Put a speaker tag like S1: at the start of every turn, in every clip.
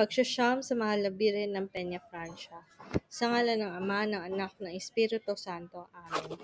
S1: Pagsasyam sa mahal na Birhen ng Peña, Francia. Sa ngalan ng Ama, ng Anak, ng Espiritu Santo. Amen.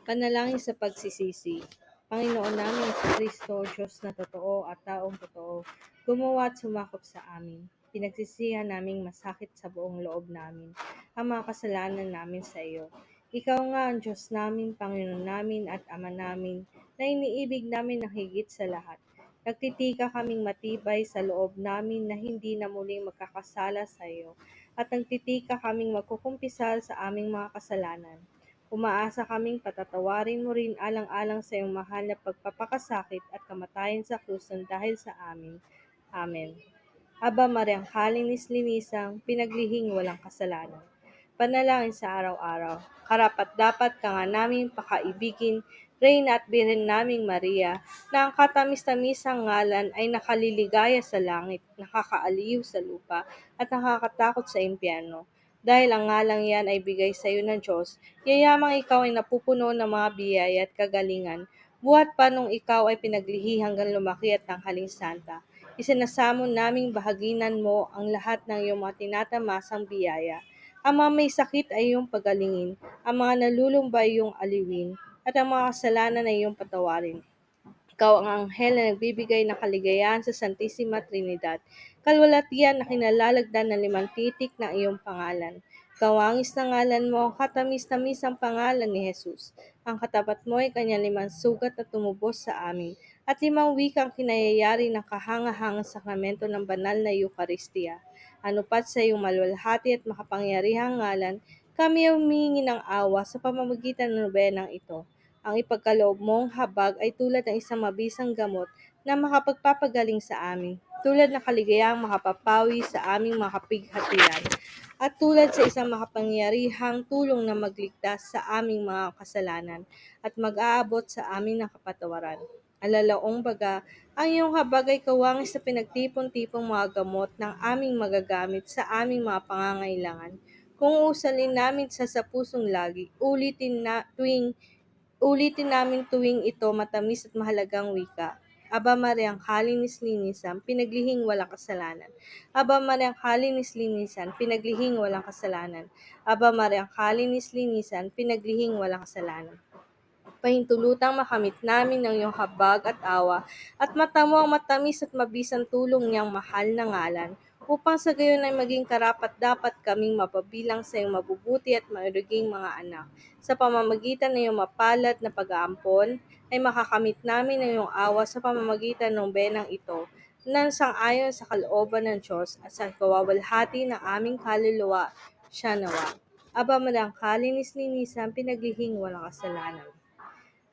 S1: Panalangin sa pagsisisi. Panginoon namin sa Kristo, Diyos na totoo at taong totoo, gumawa at sumakop sa amin. Pinagsisihan naming masakit sa buong loob namin ang mga kasalanan namin sa iyo. Ikaw nga ang Diyos namin, Panginoon namin at Ama namin, na iniibig namin ng higit sa lahat. Nagtitika kaming matibay sa loob namin na hindi na muling magkakasala sa iyo, at nagtitika kaming magkukumpisal sa aming mga kasalanan. Umaasa kaming patatawarin mo rin alang-alang sa iyong mahal na pagpapakasakit at kamatayan sa krus ng dahil sa amin. Amen. Aba Mariang kalinis-linisang, pinaglihing walang kasalanan. Panalangin sa araw-araw. Karapat-dapat ka nga naming pakaibigin, Reyna at Birhen naming Maria, na ang katamis-tamisang ngalan ay nakaliligaya sa langit, nakakaaliw sa lupa, at nakakatakot sa impyerno. Dahil ang ngalang yan ay bigay sa iyo ng Diyos, yayamang ikaw ay napupuno ng mga biyaya at kagalingan, buhat pa nung ikaw ay pinaglihi hanggang lumaki at tanghaling santa. Isinasamon naming bahaginan mo ang lahat ng iyong mga tinatamasang biyaya. Ang mga may sakit ay iyong pagalingin, ang mga nalulumba ay iyong aliwin, at ang mga kasalanan ay iyong patawarin. Ikaw ang anghel na nagbibigay ng kaligayahan sa Santissima Trinidad. Kalwalatian na kinalalagdan ng limang titik ng iyong pangalan. Kawangis na ngalan mo, ang katamis-tamis ang pangalan ni Jesus. Ang katapat mo ay kanyang limang sugat na tumubos sa amin, at limang wikang kinayayari ng kahangahangang sakramento ng banal na Eucharistia. Anupat sa iyong malwalhati at makapangyarihang ngalan, kami ay humihingi ng awa sa pamamagitan ng nobenang ito. Ang ipagkaloob mong habag ay tulad ng isang mabisang gamot na makapagpapagaling sa amin, tulad ng kaligayang makapapawi sa aming mga kapighatian, at tulad sa isang makapangyarihang tulong na magligtas sa aming mga kasalanan at mag-aabot sa amin ng kapatawaran. Alalaong baga, ang iyong habag ay kawangis sa pinagtipon-tipong mga gamot ng aming magagamit sa aming mga pangangailangan. Kung usalin namin sa pusong lagi, ulitin namin tuwing ito matamis at mahalagang wika. Aba Mariang kalinis-linisan, pinaglihing walang kasalanan. Aba Mariang kalinis-linisan, pinaglihing walang kasalanan. Aba Mariang kalinis-linisan, pinaglihing walang kasalanan. Pahintulutang makamit namin ng iyong habag at awa, at matamo ang matamis at mabisang tulong niyang mahal na ngalan, upang sa gayon ay maging karapat-dapat kaming mapabilang sa iyong mabubuti at mairiging mga anak. Sa pamamagitan ng iyong mapalad na pag-aampon, ay makakamit namin ang iyong awa sa pamamagitan ng benang ito, nang sang-ayon sa kalooban ng Diyos at sa kawawalhati ng aming kaluluwa, siya nawa. Aba Madang kalinis-linisan, pinaglihing walang kasalanan.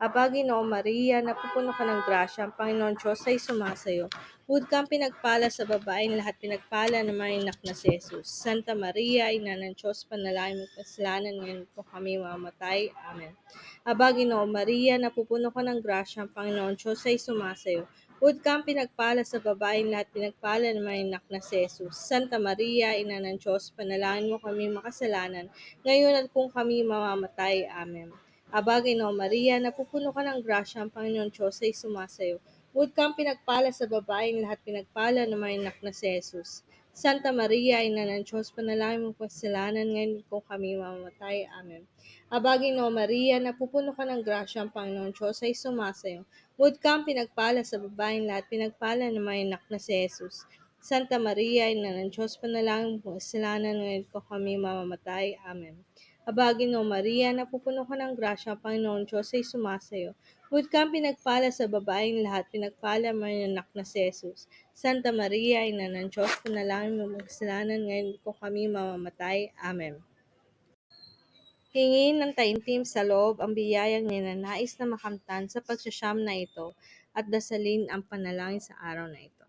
S1: Aba, Ginoo Maria, napupuno ka ng grasya, ang Panginoon Diyos ay sumasayo. Huwag kang pinagpala sa babaeng lahat, pinagpala naman ang anak na si Jesus. Santa Maria, Ina ng Diyos, panalangin mo kasalanan ngayon po kami mamamatay. Amen. Aba, Ginoo Maria, napupuno ka ng grasya, ang Panginoon Diyos ay sumasayo. Huwag kang pinagpala sa babaeng lahat, pinagpala naman ang anak na si Jesus. Santa Maria, Ina ng Diyos, panalangin mo kami makasalanan, ngayon at kung kami mamamatay. Amen. Aba, Ginoo Maria, napupuno ka ng grasya, ang Panginoon Diyos ay sumasayo. Huwag kang pinagpala sa babaeng lahat, pinagpala na may anak na si Jesus. Santa Maria, Ina ng Diyos, panalangin mo po kasalanan ngayon kung kami mamamatay. Amen. Aba, Ginoo Maria, napupuno ka ng grasya, ang Panginoon Diyos ay sumasayo. Huwag kang pinagpala sa babaeng lahat, pinagpala na may anak na si Jesus. Santa Maria, Ina ng Diyos, panalangin mo po kasalanan ngayon kung kami mamamatay. Amen. Aba, Ginoo Maria, napupuno ka ng grasya, ang Panginoon Diyos ay sumasayo. Huwag kang pinagpala sa babaeng lahat, pinagpala mo ang anak na si Jesus. Santa Maria, Ina ng Diyos, panalangin mo ang kasalanan ngayon kung kami mamamatay. Amen. Hingin ng taimtim sa loob ang biyayang ninanais na makamtan sa pagsasyam na ito, at dasalin ang panalangin sa araw na ito.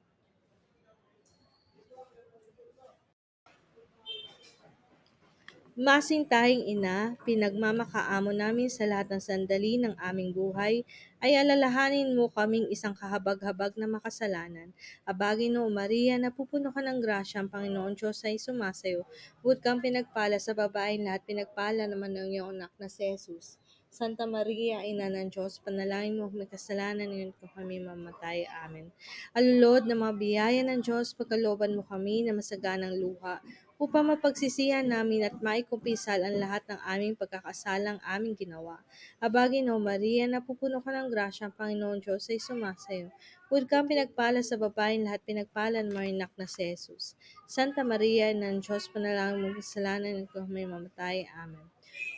S1: Masintahing Ina, pinagmamakaamo namin sa lahat ng sandali ng aming buhay, ay alalahanin mo kaming isang kahabag-habag na makasalanan. Abagin o Maria, napupuno ka ng grasya, ang Panginoon Diyos ay sumasayo. Huwag kang pinagpala sa babaeng lahat, pinagpala naman ng iyong anak na si Jesus. Santa Maria, Ina ng Diyos, panalangin mo kami kasalanan ngayon kung kami mamatay. Amen. Alulod na mga biyaya ng Diyos, pagkalooban mo kami na masaganang luha, upang mapagsisihan namin at maikumpisal ang lahat ng aming pagkakasalang aming ginawa. Abagin o Maria, napupuno ka ng grasya, ang Panginoon Diyos ay sumasayo. Huwag kang pinagpala sa babaeng lahat, pinagpala ng mga anak na si Jesus. Santa Maria, Ina ng Diyos, panalangin mo kasalanan ngayon kung kami mamatay. Amen.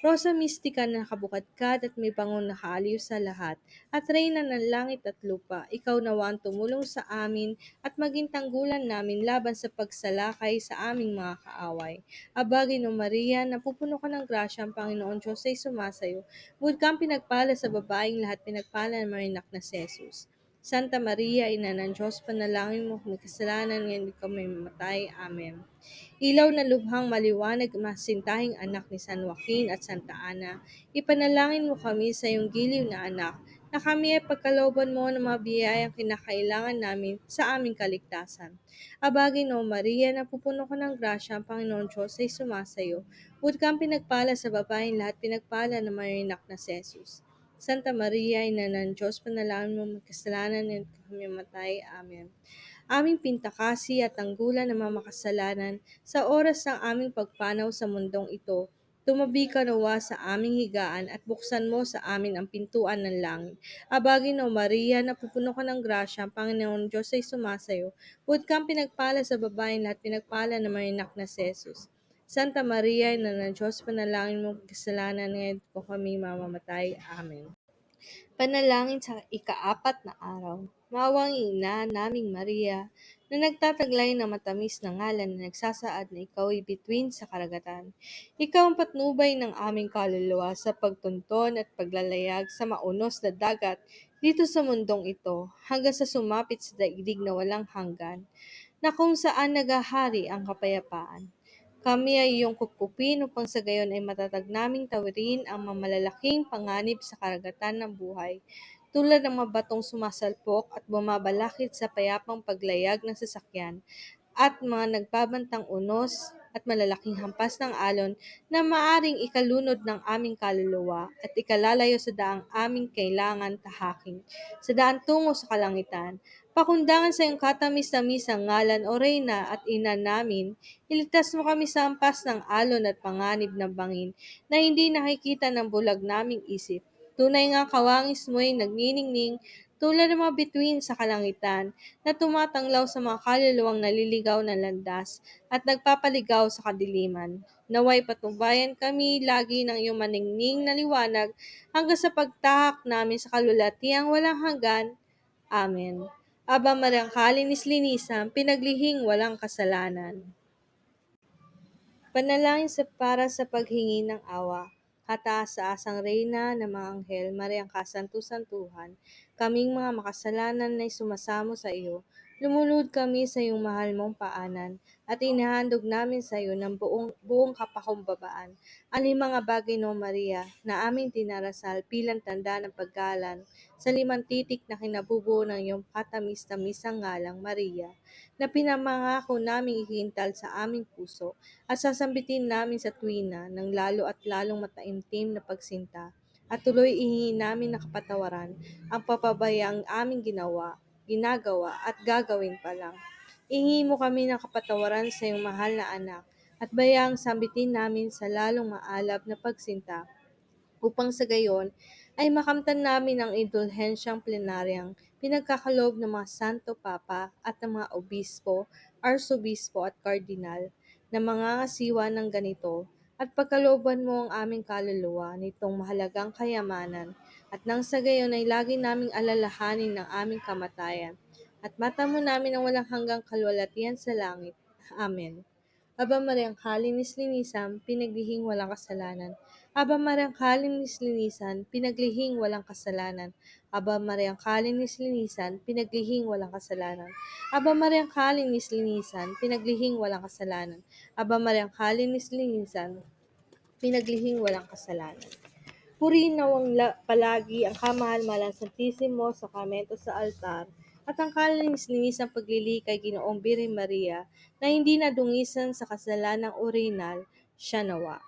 S1: Rosa Mistika na nakabukadkad at may bangon na kaaliw sa lahat, at Reyna ng langit at lupa, ikaw nawa ang tumulong sa amin at maging tanggulan namin laban sa pagsalakay sa aming mga kaaway. Abagin o Maria, napupuno ka ng grasya, ang Panginoon Diyos ay sumasayo. Bukod kang pinagpala sa babaeng lahat, pinagpala ng mga anak na si Jesus. Santa Maria, Ina ng Diyos, panalangin mo kung may kasalanan ngayon kami mamatay. Amen. Ilaw na lubhang maliwanag, masintahing anak ni San Joaquin at Santa Ana, ipanalangin mo kami sa iyong giliw na anak, na kami ay pagkalooban mo ng mga biyayang kinakailangan namin sa aming kaligtasan. Abagin o Maria, napupuno ka ng grasya, ang Panginoon Diyos ay sumasayo. Bukod kang pinagpala sa babaeng lahat, pinagpala ng mga anak na si Jesus. Santa Maria, Ina ng Diyos, panalangin mo magkasalanan at kami matay. Amen. Aming pintakasi at tanggulan ng mga makasalanan sa oras ng aming pagpanaw sa mundong ito. Tumabi ka nawa sa aming higaan at buksan mo sa amin ang pintuan ng langit. Abagin o Maria, napupuno ka ng grasya, ang Panginoon Diyos ay sumasayo. Huwag kang pinagpala sa babaeng lahat, pinagpala ng mga anak na si Jesus. Santa Maria, Ina ng Diyos, panalangin mo kasalanan ngayon kung kami mamamatay. Amen. Panalangin sa ikaapat na araw. Mawang ina naming Maria, na nagtataglay ng matamis na ngalan na nagsasaad na ikaw ay bituin sa karagatan. Ikaw ang patnubay ng aming kaluluwa sa pagtunton at paglalayag sa maunos na dagat dito sa mundong ito, hanggang sa sumapit sa daigdig na walang hanggan, na kung saan nagahari ang kapayapaan. Kami ay iyong kupkupin upang sa gayon ay matatag naming tawirin ang mamalalaking panganib sa karagatan ng buhay, tulad ng mga batong sumasalpok at bumabalakid sa payapang paglayag ng sasakyan, at mga nagbabantang unos at malalaking hampas ng alon na maaring ikalunod ng aming kaluluwa at ikalalayo sa daang aming kailangan tahaking, sa daan tungo sa kalangitan. Pakundangan sa iyong katamis-tamis ang ngalan o Reyna at Ina namin, iligtas mo kami sa hampas ng alon at panganib ng bangin na hindi nakikita ng bulag naming isip. Tunay nga kawangis mo'y nagniningning tulad ng mga bituin sa kalangitan na tumatanglaw sa mga kaluluwang naliligaw ng landas at nagpapaligaw sa kadiliman. Naway patnubayan kami lagi ng iyong maningning na liwanag hanggang sa pagtahak namin sa kalulatiang walang hanggan. Amen. Aba Mariang kalinis-linisan, pinaglihing walang kasalanan. Panalangin para sa paghingi ng awa. Kataas-taasang Reyna ng mga Anghel, Mariang kasantu-santuhan, kaming mga makasalanan na sumasamo sa iyo, lumulod kami sa iyong mahal mong paanan, at inahandog namin sa iyo ng buong kapakumbabaan ang limang bagay no Maria na aming dinarasal bilang tanda ng paggalan sa limang titik na kinabubuo ng iyong katamis-tamisang ngalang Maria, na pinamangako naming ihintal sa aming puso at sasambitin namin sa tuwina ng lalo at lalong mataimtim na pagsinta, at tuloy ihingi namin na kapatawaran ang papabayang aming ginagawa at gagawin pa lang. Ihingi mo kami ng kapatawaran sa iyong mahal na anak at bayang sambitin namin sa lalong maalab na pagsinta, upang sa gayon ay makamtan namin ang indulhensyang plenaryang pinagkakaloob ng mga Santo Papa at ng mga Obispo, Arsobispo at Kardinal na mga ngasiwa ng ganito, at pagkalooban mo ang aming kaluluwa nitong mahalagang kayamanan, at nang sa gayon ay lagi naming alalahanin ng aming kamatayan, at mata mo namin ang walang hanggang kalwalatian sa langit. Amen. Aba Mariang kalinis-linisan, pinaglihing walang kasalanan. Aba Mariang kalinis-linisan, pinaglihing walang kasalanan. Aba Mariang kalinis-linisan, pinaglihing walang kasalanan. Aba Mariang kalinis-linisan, pinaglihing walang kasalanan. Aba Mariang kalinis-linisan, pinaglihing walang kasalanan. Purihin nawang palagi ang kamahal-malang Santisimo Sakramento sa altar, at ang kalinis-linis ng paglili kay Ginoong Birhen Maria na hindi nadungisan sa kasalanang orinal, siya nawa.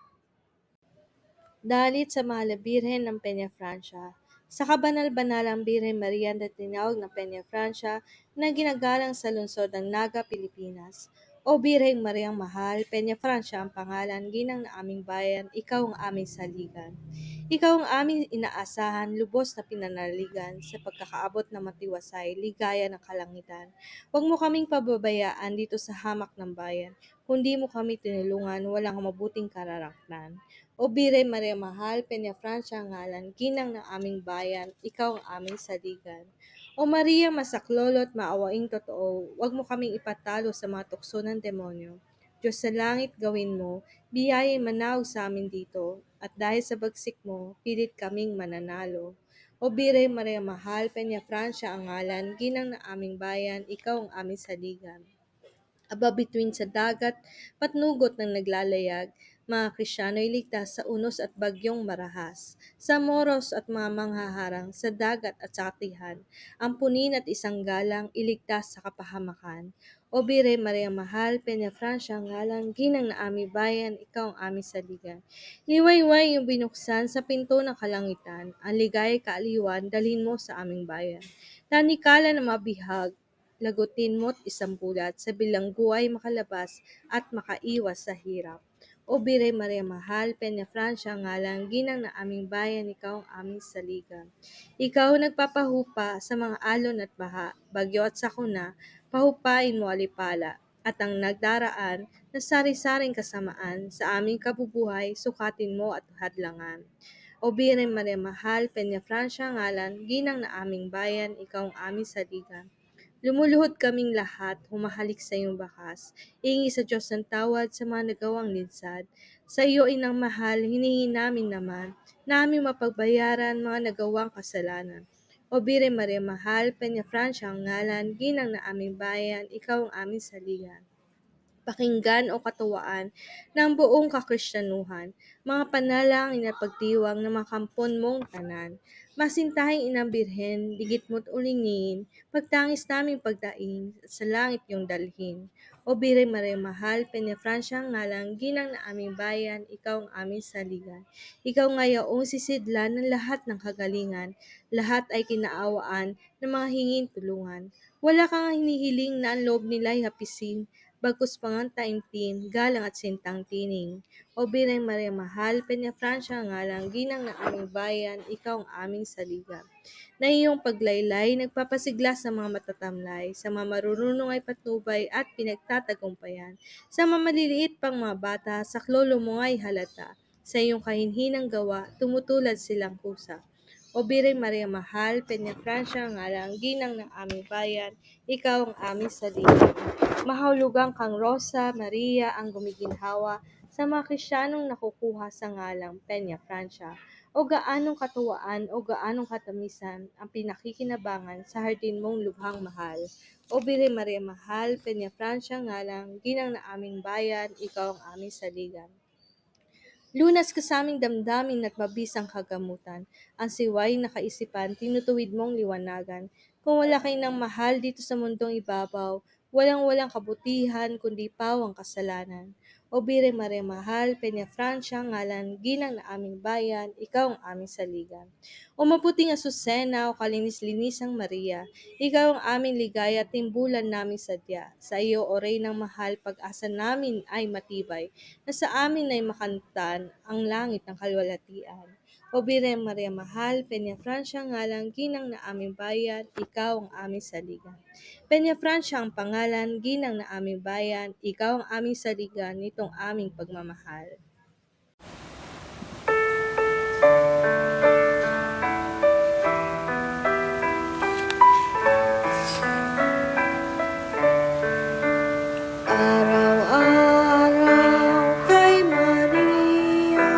S1: Dalit sa Mahal na Birhen ng Peñafrancia. Sa kabanal-banalang Birhen Maria na tinawag na Peñafrancia na ginagalang sa lungsod ng Naga, Pilipinas. O Birheng Mariang Mahal, Peñafrancia ang pangalan, ginang na aming bayan, ikaw ang aming saligan. Ikaw ang aming inaasahan, lubos na pinanaligan sa pagkakaabot na matiwasay, ligaya ng kalangitan. Huwag mo kaming pababayaan dito sa hamak ng bayan. Kundi mo kami tinulungan, walang mabuting kararaptan. O Bire Maria Mahal, Peñafrancia ang ngalan, ginang ng aming bayan, ikaw ang aming saligan. O Maria, masaklolo at maawaing totoo, huwag mo kaming ipatalo sa mga tukso ng demonyo. Diyos sa langit, gawin mo, biyaya'y manawag sa amin dito, at dahil sa bagsik mo, pilit kaming mananalo. O Bire Maria Mahal, Peñafrancia ang ngalan, ginang ng aming bayan, ikaw ang aming saligan. Aba bituin sa dagat, patnugot ng naglalayag, mga Kristiyano'y ligtas sa unos at bagyong marahas, sa moros at mga manghaharang, sa dagat at sa katihan, ampunin at isang galang, iligtas sa kapahamakan. O Bire Maria Mahal, Peñafrancia ang ngalan, ginang na aming bayan, ikaw ang aming saligan. Liwayway yung binuksan sa pinto ng kalangitan, ang ligay kaaliwan, dalhin mo sa aming bayan. Tanikala na mabihag, lagutin mo't isampulat sa bilanggo ay makalabas at makaiwas sa hirap. O Bire Maria Mahal, Peñafrancia ngalang, ginang na aming bayan, ikaw ang aming saligan. Ikaw nagpapahupa sa mga alon at baha, bagyo at sakuna, pahupain mo alipala, at ang nagdaraan na sari-saring kasamaan sa aming kabubuhay, sukatin mo at hadlangan. O Bire Maria Mahal, Peñafrancia ngalan, ginang na aming bayan, ikaw ang aming saligan. Lumuluhod kaming lahat, humahalik sa iyong bakas. Ingi sa Diyos ng tawad sa mga nagawang linsad. Sa iyo, Inang Mahal, hinihingi namin naman, na aming mapagbayaran mga nagawang kasalanan. O Bire Maria Mahal, Peñafrancia ang ngalan, ginang na aming bayan, ikaw ang aming saligan. Pakinggan o katuwaan ng buong kakristyanuhan, mga panalangin at pagdiwang ng mga kampon mong tanan. Masintahing Inang Birhen, digit mo't ulingin, pagtangis naming pagdaing, at sa langit yung dalhin. O Bire Maria Mahal, Peñafrancia ang ngalang, ginang na aming bayan, ikaw ang aming saligan. Ikaw ngayaong sisidlan ng lahat ng kagalingan, lahat ay kinaawaan ng mga hingin tulungan. Wala kang hinihiling na ang loob nila'y hapisin, bagkus pangang taimtim, galang at sintang tining. O Bireng Maria Mahal, Peñafrancia ang ngalang, ginang na aming bayan, ikaw ang aming saligan. Na iyong paglaylay, nagpapasigla sa mga matatamlay, sa mga marurunong ay patnubay at pinagtatagumpayan. Sa mga maliliit pang mga bata, sa klolo mo ay halata. Sa iyong kahinhinang gawa, tumutulad silang kusa. O Bireng Maria Mahal, Peñafrancia ang ngalang, ginang ng aming bayan, ikaw ang aming saligan. Mahulugang kang Rosa Maria ang gumiginhawa sa mga Kristiyanong nakukuha sa ngalang Peñafrancia. O gaanong katuwaan o gaanong katamisan ang pinakikinabangan sa hardin mong lubhang mahal. O Bire Maria Mahal, Peñafrancia ngalang, ginang na aming bayan, ikaw ang aming saligan. Lunas ka sa aming damdamin at mabisang kagamutan. Ang siway na kaisipan, tinutuwid mong liwanagan. Kung wala kayo ng mahal dito sa mundong ibabaw, walang-walang kabutihan, kundi pawang kasalanan. O Bire Maria Mahal, Peñafrancia, ngalan, ginang na aming bayan, ikaw ang aming saligan. O mabuting Asusena, o kalinis-linisang Maria, ikaw ang aming ligaya at timbulan naming sadya. Sa iyo, o Reynang Mahal, pag-asa namin ay matibay, na sa amin ay makantan ang langit ng kalwalatian. O Birhen Maria Mahal, Peñafrancia ngalang, ginang na aming bayan, ikaw ang aming saligan. Peñafrancia ang pangalan, ginang na aming bayan, ikaw ang aming saligan nitong aming pagmamahal. Araw-araw kay Maria,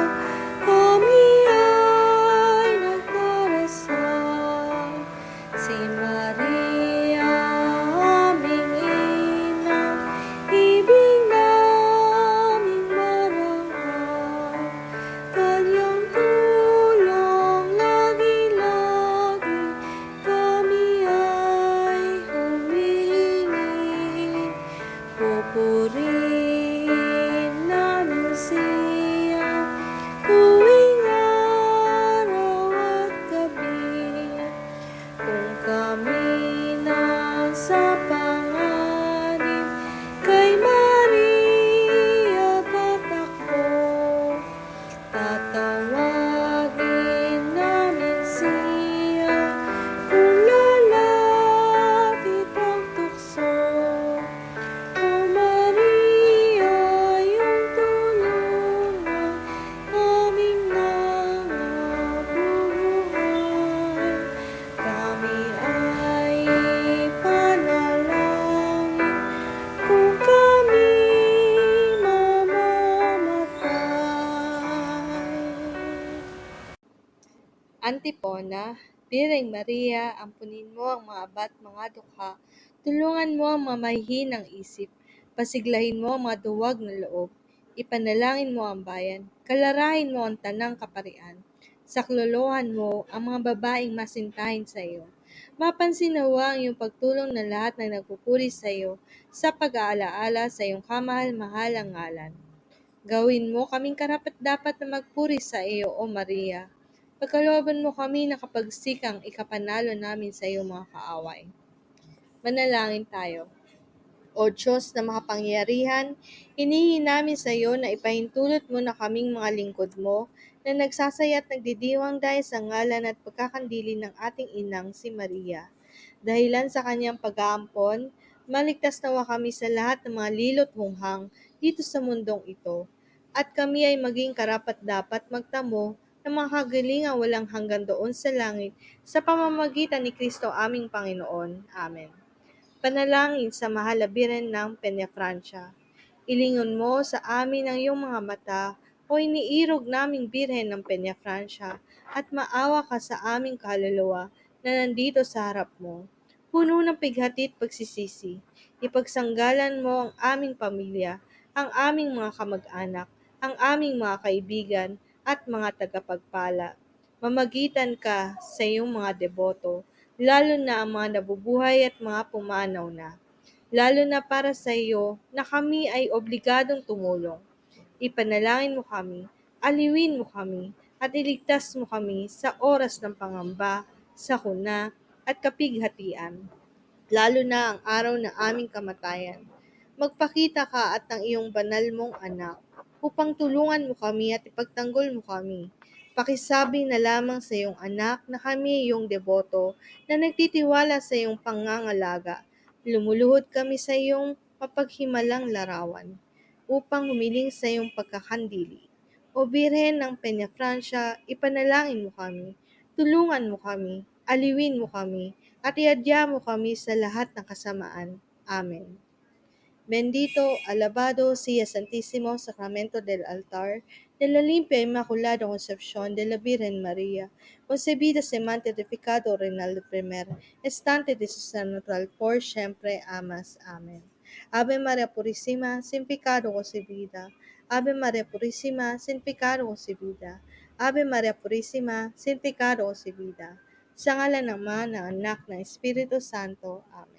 S1: kami ay nagdarasal. Si Maria, aming ina, ibig naming marangal. Kanyang tulong lagi-lagi, kami ay humihingi. Pupurihin namin siya, tuwing Antipona, Bireng Maria, ampunin mo ang mga abat mga dukha, tulungan mo ang mga mahihinang isip, pasiglahin mo ang mga duwag na loob, ipanalangin mo ang bayan, kalarahin mo ang tanang kaparian, saklolohan mo ang mga babaeng masintahin sa iyo. Mapansin nawa ang iyong pagtulong na lahat na nagpupuri sa iyo sa pag-aalaala sa iyong kamahal-mahalang ngalan. Gawin mo kaming karapat-dapat na magpuri sa iyo, O Maria. Pagkalooban mo kami na kapagsikang ikapanalo namin sa iyong mga kaaway. Manalangin tayo. O Diyos na makapangyarihan, hinihingi namin sa iyo na ipahintulot mo na kaming mga lingkod mo na nagsasaya at nagdidiwang dahil sa ngalan at pagkakandili ng ating inang si Maria. Dahilan sa kanyang pag-aampon, maligtas nawa kami sa lahat ng mga lilot hunghang dito sa mundong ito. At kami ay maging karapat-dapat magtamo ng mga kagalingang walang hanggan doon sa langit sa pamamagitan ni Kristo aming Panginoon. Amen. Panalangin sa mahal na Birhen ng Peñafrancia. Ilingon mo sa amin ang iyong mga mata, o iniirog naming Birhen ng Peñafrancia, at maawa ka sa aming kaluluwa na nandito sa harap mo. Puno ng pighati at pagsisisi, ipagsanggalan mo ang aming pamilya, ang aming mga kamag-anak, ang aming mga kaibigan, at mga tagapagpala. Mamagitan ka sa iyong mga deboto, lalo na ang mga nabubuhay at mga pumanaw na. Lalo na para sa iyo na kami ay obligadong tumulong. Ipanalangin mo kami, aliwin mo kami, at iligtas mo kami sa oras ng pangamba, sakuna, at kapighatian, lalo na ang araw ng aming kamatayan. Magpakita ka at ng iyong banal mong anak, upang tulungan mo kami at ipagtanggol mo kami. Pakisabi na lamang sa iyong anak na kami iyong deboto na nagtitiwala sa iyong pangangalaga. Lumuluhod kami sa iyong mapaghimalang larawan, upang humiling sa iyong pagkakandili. O Birhen ng Peñafrancia, ipanalangin mo kami, tulungan mo kami, aliwin mo kami, at iadya mo kami sa lahat ng kasamaan. Amen. Bendito, alabado sea Santísimo Sacramento del Altar, de la limpia Inmaculada Concepción de la Virgen María, concebida semante de pecado renal primer, estante de su natural por siempre amas. Amen. Ave María Purísima, sin pecado concebida. Ave María Purísima, sin pecado concebida. Ave María Purísima, sin pecado concebida. Sa ngalan ng Ama, ng Anak, ng Espiritu Santo. Amen.